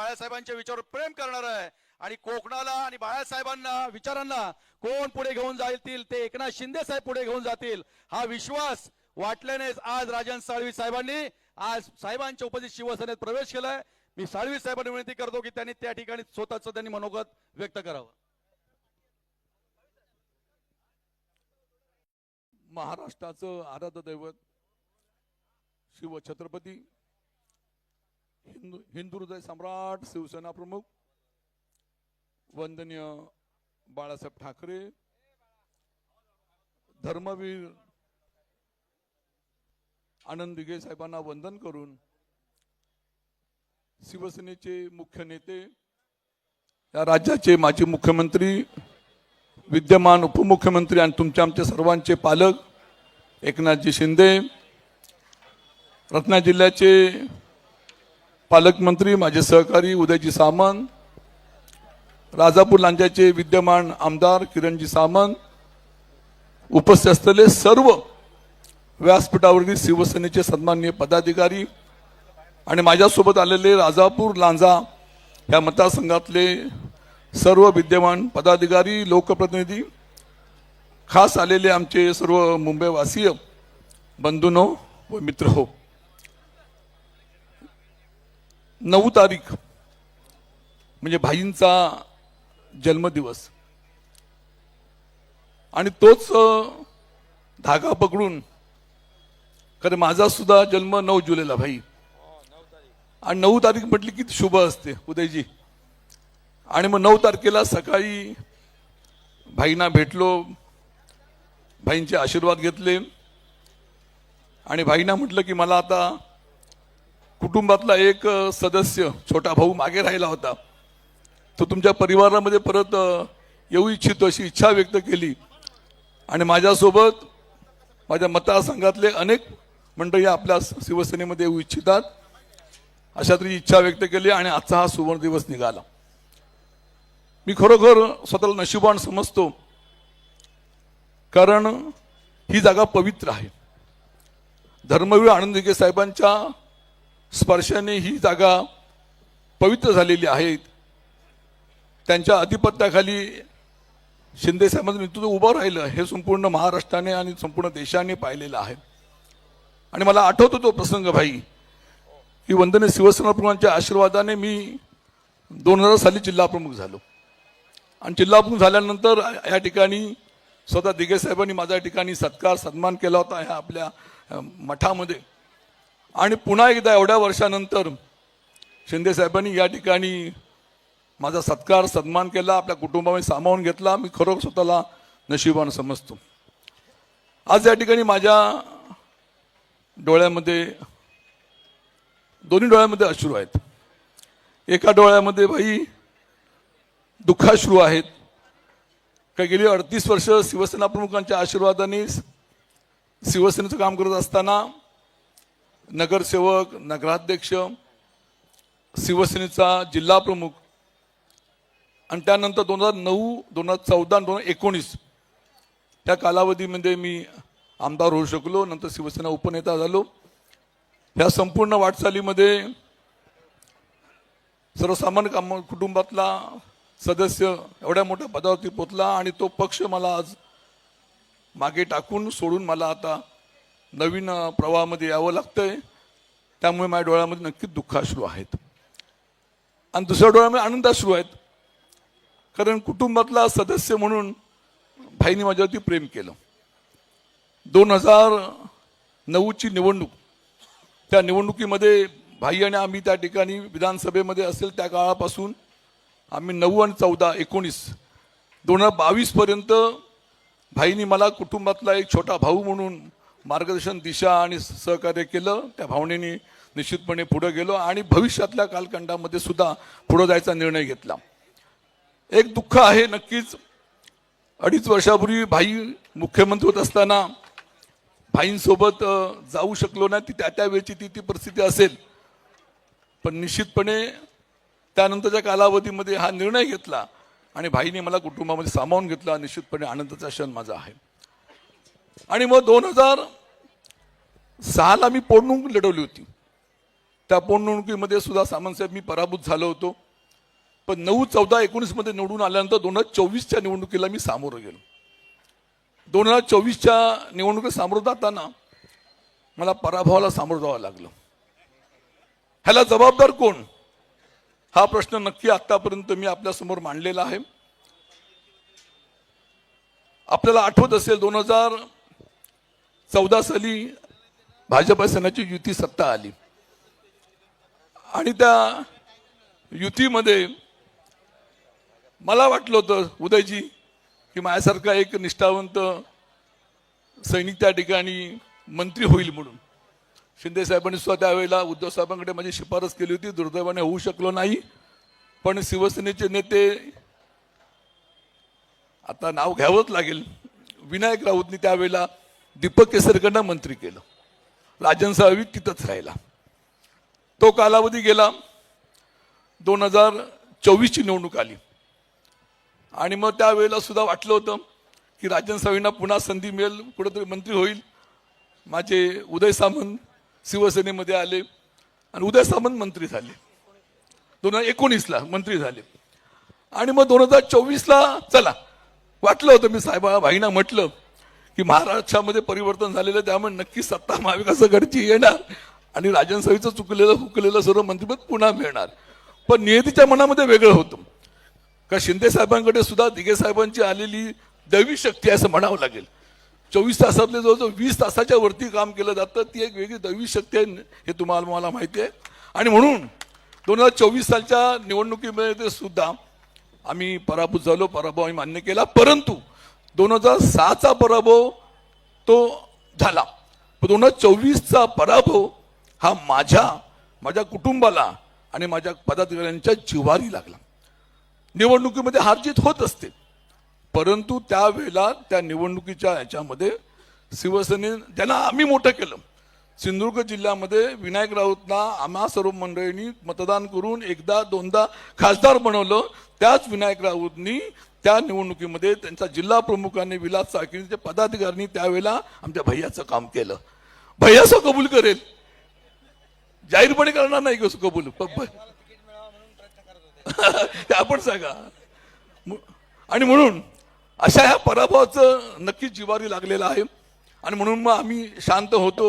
बाळासाहेबांच्या विचारावर प्रेम करणार आहे आणि कोकणाला आणि बाळासाहेबांना विचारांना कोण पुढे घेऊन जातील ते एकनाथ शिंदे साहेब पुढे घेऊन जातील हा विश्वास वाटल्यानेच आज राजन साळवी साहेबांनी आज साहेबांच्या उपस्थित शिवसेनेत प्रवेश केलाय। मी साळवी साहेबांना विनंती करतो की त्यांनी त्या ठिकाणी स्वतःचं त्यांनी मनोगत व्यक्त करावं। महाराष्ट्राचं आराध्य दैवत शिव छत्रपती हिंदू हृदय सम्राट शिवसेना प्रमुख वंदनीय बाळासाहेब ठाकरे धर्मवीर आनंद दिघे साहेबांना वंदन करून शिवसेनेचे मुख्य नेते या राज्याचे माजी मुख्यमंत्री विद्यमान उपमुख्यमंत्री आणि तुमच्या आमच्या सर्वांचे पालक एकनाथजी शिंदे रत्नागिरी जिल्ह्याचे पालकमंत्री माझे सहकारी उदयजी सामंत राजापूर लांजाचे विद्यमान आमदार किरणजी सामंत उपस्थित असलेले सर्व व्यासपीठावरील शिवसेनेचे सन्माननीय पदाधिकारी आणि माझ्यासोबत आलेले राजापूर लांजा या मतदारसंघातले सर्व विद्यमान पदाधिकारी लोकप्रतिनिधी खास आलेले आमचे सर्व मुंबईवासीय बंधूंनो व मित्र हो 9 तारीख म्हणजे भाईंचा जन्मदिवस आणि तोच धागा पकडून कारण माझा सुद्धा जन्म 9 जुलैला भाई आणि 9 तारीख म्हटली की शुभ असते उदयजी आणि मग 9 तारखेला सकाळी भाईंना भेटलो भाईंचे आशीर्वाद घेतले आणि भाईंना म्हटलं की मला आता कुटुंबातला एक सदस्य छोटा भाऊ मागे राहिला होता तो तुमच्या परिवारामध्ये परत येऊ इच्छितो अशी इच्छा व्यक्त केली आणि माझ्यासोबत माझ्या मतदारसंघातले अनेक मंडळी आपल्या शिवसेनेमध्ये येऊ इच्छितात अशा तरी इच्छा व्यक्त केली आणि आजचा हा सुवर्ण दिवस निघाला। मी खरोखर स्वतःला नशिबान समजतो कारण ही जागा पवित्र आहे। धर्मवीर आनंद दिघे साहेबांच्या स्पर्शाने ही जागा पवित्र झालेली आहे। त्यांच्या अधिपत्याखाली शिंदे साहेबांचं नेतृत्व उभं राहिलं हे संपूर्ण महाराष्ट्राने आणि संपूर्ण देशाने पाहिलेलं आहे आणि मला आठवतो तो प्रसंग भाई की वंदनीय शिवसेना प्रमुखांच्या आशीर्वादाने मी 2000 साली जिल्हा प्रमुख झालो आणि जिल्हा प्रमुख झाल्यानंतर या ठिकाणी स्वतः दिघे साहेबांनी माझ्या ठिकाणी सत्कार सन्मान केला होता ह्या आपल्या मठामध्ये आणि पुन्हा एकदा एवढ्या वर्षानंतर शिंदे साहेबांनी या ठिकाणी माझा सत्कार सन्मान केला आपल्या कुटुंबामध्ये सामावून घेतला। मी खरोखर स्वतःला नशिबान समजतो। आज या ठिकाणी माझ्या डोळ्यामध्ये दोन्ही डोळ्यामध्ये अश्रू आहेत। एका डोळ्यामध्ये भाई दुःखाश्रू आहेत का गेली 38 वर्ष शिवसेना प्रमुखांच्या आशीर्वादाने शिवसेनेचं काम करत असताना नगरसेवक नगराध्यक्ष शिवसेनेचा जिल्हा प्रमुख आणि त्यानंतर 2009 2014 2019 त्या कालावधीमध्ये मी आमदार होऊ शकलो नंतर शिवसेना उपनेता झालो। ह्या संपूर्ण वाटचालीमध्ये सर्वसामान्य कुटुंबातला सदस्य एवढ्या मोठ्या पदावरती पोचला आणि तो पक्ष मला आज मागे टाकून सोडून मला आता नवीन प्रवाहामध्ये यावं लागतंय। त्यामुळे माझ्या डोळ्यामध्ये नक्कीच दुःखाश्रू आहेत आणि दुसऱ्या डोळ्यामध्ये आनंदाश्रू आहेत कारण कुटुंबातला सदस्य म्हणून भाईंनी माझ्यावरती प्रेम केलं। 2009 ची निवडणूक त्या निवडणुकीमध्ये भाई आणि आम्ही त्या ठिकाणी विधानसभेमध्ये असेल त्या काळापासून आम्ही 9 आणि 14 19 2022 पर्यंत भाईंनी मला कुटुंबातला एक छोटा भाऊ म्हणून मार्गदर्शन दिशा आणि सहकार्य केलं। त्या भावनेने निश्चितपणे पुढे गेलो आणि भविष्यातल्या कालखंडामध्ये सुद्धा पुढे जायचा निर्णय घेतला। एक दुःख आहे नक्कीच 2.5 वर्षापूर्वी भाई मुख्यमंत्री होत असताना भाईंसोबत जाऊ शकलो नाही ती त्या वेळची ती परिस्थिती असेल पण निश्चितपणे त्यानंतरच्या कालावधीमध्ये हा निर्णय घेतला आणि भाईने मला कुटुंबामध्ये सामावून घेतला। निश्चितपणे आनंदाचा क्षण माझा आहे। आणि मग 2006ला मी पोटनिवडणूक लढवली होती त्या पोटनिवडणुकीमध्ये सुद्धा सामंतसाहेब मी पराभूत झालो होतो. पण 9, 14, 19 मध्ये निवडून आल्यानंतर 2024च्या निवडणुकीला मी सामोरं गेलो. 2024च्या निवडणुकीत सामोरं जाताना मला पराभवाला सामोरं जावं लागलं. ह्याला जबाबदार कोण, हा प्रश्न नक्की आतापर्यंत मी आपल्या समोर मांडलेला आहे. आपल्याला आठवत असेल 2014 साली भाजप सेनेची युती सत्ता आली आणि त्या युतीमध्ये मला वाटलं होतं उदयजी की माझ्यासारखा एक निष्ठावंत सैनिक त्या ठिकाणी मंत्री होईल म्हणून. शिंदे साहेबांनी सुद्धा त्यावेळेला उद्धव साहेबांकडे माझी शिफारस केली होती. दुर्दैवाने होऊ शकलो नाही. पण शिवसेनेचे नेते, आता नाव घ्यावंच लागेल, विनायक राऊतनी त्यावेळेला दीपक केसरकरांना मंत्री केलं. राजन साळवी तिथंच राहिला. तो कालावधी गेला. 2024ची निवडणूक आली आणि मग त्यावेळेला सुद्धा वाटलं होतं की राजन साळवींना पुन्हा संधी मिळेल, कुठेतरी मंत्री होईल. माझे उदय सामंत शिवसेनेमध्ये आले आणि उदय सामंत मंत्री झाले. 2019ला मंत्री झाले आणि मग 2024ला चला वाटलं होतं, मी भाईंना म्हटलं की महाराष्ट्रामध्ये परिवर्तन झालेलं, त्यामुळे नक्की सत्ता महाविकास आघाडीची येणार आणि राजन साळवीचं चुकलेलं हुकलेलं सर्व मंत्रिपद पुन्हा मिळणार. पण नियतीच्या मनामध्ये वेगळं होतं का शिंदे साहेबांकडे सुद्धा दिघे साहेबांची आलेली दैवी शक्ती आहे असं म्हणावं लागेल. 24 तासातले जवळजवळ 20 तासाच्या वरती काम केलं जातं. ती एक वेगळी दैवी शक्ती आहे, हे तुम्हाला मला माहिती आहे. आणि म्हणून 2024 सालच्या निवडणुकीमध्ये सुद्धा आम्ही पराभूत झालो. पराभव आम्ही मान्य केला. परंतु 2006चा पराभव तो झाला. 2024चा पराभव हा माझ्या कुटुंबाला आणि माझ्या पदाधिकाऱ्यांच्या जिव्हारी लागला. निवडणुकीमध्ये हारजीत होत असते, परंतु त्यावेळेला त्या निवडणुकीच्या याच्यामध्ये शिवसेने ज्यांना आम्ही मोठं केलं, सिंधुदुर्ग जिल्ह्यामध्ये विनायक राऊतना आम्हा सर्व मंडळींनी मतदान करून एकदा दोनदा खासदार बनवलं. त्याच विनायक राऊतनी त्या निवडणुकीमध्ये त्यांच्या जिल्हा प्रमुखांनी विलास चाकीचे पदाधिकाऱ्यांनी त्यावेळेला आमच्या भैयाचं काम केलं. भैयाचं कबूल करेल, जाहीरपणे करणार नाही कसं कबूल ते आपण सांगा. आणि म्हणून अशा ह्या पराभवाचं नक्कीच जिव्हारी लागलेलं आहे आणि म्हणून मग आम्ही शांत होतो.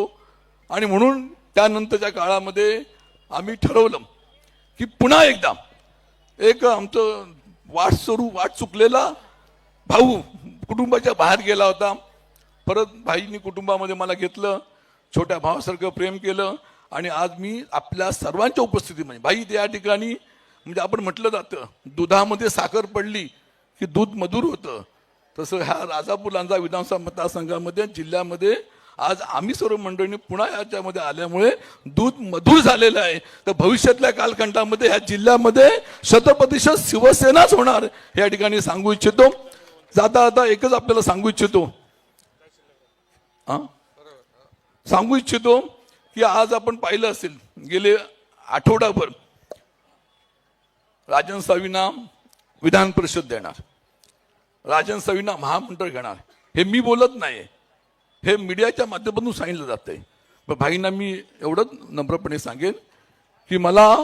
आणि म्हणून त्यानंतरच्या काळामध्ये आम्ही ठरवलं की पुन्हा एकदा एक आमचं वाट चुकलेला भाऊ कुटुंबाच्या बाहेर गेला होता. परत भाईंनी कुटुंबामध्ये मला घेतलं, छोट्या भावासारखं प्रेम केलं आणि आज मी आपल्या सर्वांच्या उपस्थितीमध्ये भाई त्या ठिकाणी, म्हणजे आपण म्हटलं जातं दुधामध्ये साखर पडली की दूध मधुर होतं, तसं ह्या राजापूर लांजा विधानसभा मतदारसंघामध्ये जिल्ह्यामध्ये आज आम्ही सर्व मंडळींनी पुन्हा याच्यामध्ये आल्यामुळे दूध मधुर झालेलं आहे. तर भविष्यातल्या कालखंडामध्ये ह्या जिल्ह्यामध्ये 100% शिवसेनाच होणार या ठिकाणी सांगू इच्छितो. जाता आता एकच आपल्याला सांगू इच्छितो की आज आपण पाहिलं असेल गेले आठवडाभर राजन साळवींना विधान परिषद देणार, राजन साळवींना महामंडळ घेणार. हे मी बोलत नाही, हे मीडियाच्या माध्यमातून सांगितलं जातंय. पण भाईंना मी एवढंच नम्रपणे सांगेन की मला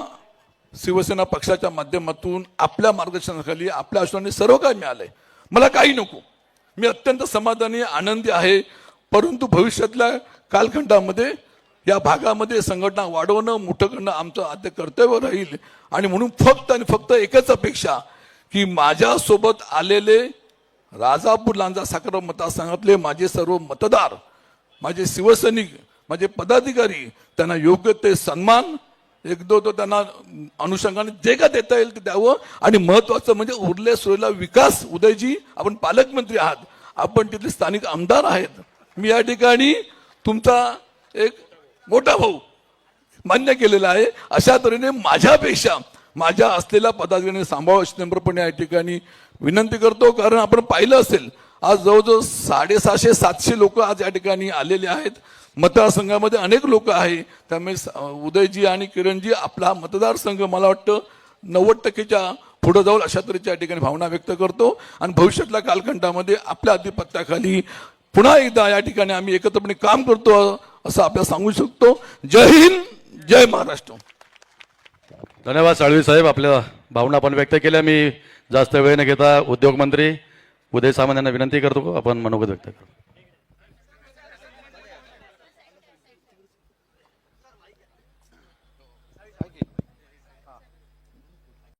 शिवसेना पक्षाच्या माध्यमातून आपल्या मार्गदर्शनाखाली आपल्या आश्वाने सर्व काही मिळालंय. मला काही नको, मी अत्यंत समाधानी आनंदी आहे. परंतु भविष्यातल्या कालखंडामध्ये या भागामध्ये संघटना वाढवणं, मोठं करणं आमचं आद्य कर्तव्य राहील. आणि म्हणून फक्त आणि फक्त एकच अपेक्षा की माझ्यासोबत आलेले राजापूर लांजा साखर मतदारसंघातले माझे सर्व मतदार, माझे शिवसैनिक, माझे पदाधिकारी, त्यांना योग्य ते सन्मान एकदो तो त्यांना अनुषंगाने जे का देता येईल ते द्यावं. आणि महत्वाचं म्हणजे उरले सुरलेला विकास. उदयजी, आपण पालकमंत्री आहात, आपण तिथले स्थानिक आमदार आहेत, मी या ठिकाणी तुमचा एक मोठा भाऊ मान्य केलेला आहे. अशा तऱ्हेने माझ्यापेक्षा माझ्या असलेल्या पदाधिकाऱ्यांनी सांभाळून नम्रपणे या ठिकाणी विनंती करतो. कारण आपण पाहिलं असेल आज जवळजवळ 650-700 लोक आज या ठिकाणी आलेले आहेत. मतदारसंघामध्ये अनेक लोक आहे. त्यामुळे उदयजी आणि किरणजी आपला मतदारसंघ मला वाटतं 90%च्या पुढे जाऊन अशा तऱ्हेच्या या ठिकाणी भावना व्यक्त करतो. आणि भविष्यातल्या कालखंडामध्ये आपल्या आधिपत्याखाली पुन्हा एकदा या ठिकाणी आम्ही एकत्रपणे काम करतो असं आपल्याला सांगू शकतो. जय हिंद, जय महाराष्ट्र. धन्यवाद साळवी साहेब, आपल्या भावना आपण व्यक्त केल्या. मी जास्त वेळ न घेता उद्योग मंत्री उदय सामंत यांना विनंती करतो आपण मनोगत व्यक्त करू.